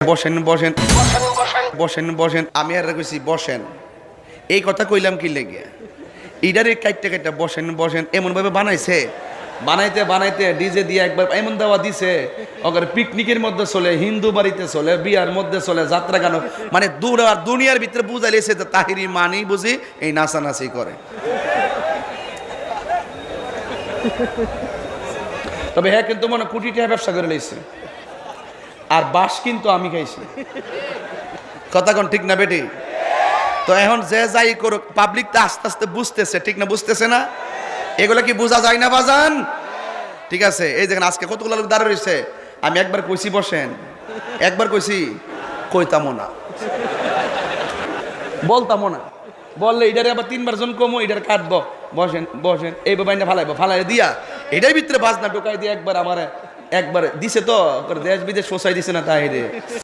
বসেন বসেন বসেন বসেন আমি আর কইছি বসেন, এই কথা কইলাম কি লেগে ইডারে কাইটটা কাইটটা বসেন বসেন এমন ভাবে বানাইছে, বানাইতে বানাইতে ডিজে দিয়ে একবার এমন দেওয়া দিছে ওদের পিকনিকের মধ্যে চলে, হিন্দু বাড়িতে চলে, বিয়ার মধ্যে চলে, যাত্রা গান, মানে দুনিয়ার ভিতরে বুঝাইলেছে যে তাহিরি মানি বুঝি এই নাচানাচি করে। তবে হ্যাঁ কিন্তু মনে কোটি টাকা ব্যবসা করে লইছে, আর বাস কিন্তু আমি খাইছি। কথা কোন ঠিক না বেটি? তো এখন যে যাই করুক পাবলিক তো আস্তে আস্তে বুঝতেছে, ঠিক না? বুঝতেছে না? এগুলো কি বোঝা যায় না বাজান? ঠিক আছে, এই দেখেন আজকে কতগুলো লোক দাঁড়িয়ে রয়েছে, আমি একবার কইছি বসেন, একবার কইছি কইতামও না, বলতামও না, বললে এটারে আবার তিনবার জন কমো এটার কাটবো, বসেন বসেন এই বাইনা ফালাইবো, ফালাই দিয়া এটার ভিতরে বাজনা ঢুকাই দিয়ে একবার আমার একবার দিছে তো দেশ বিদেশ ফসাই দিছে না তাই রে।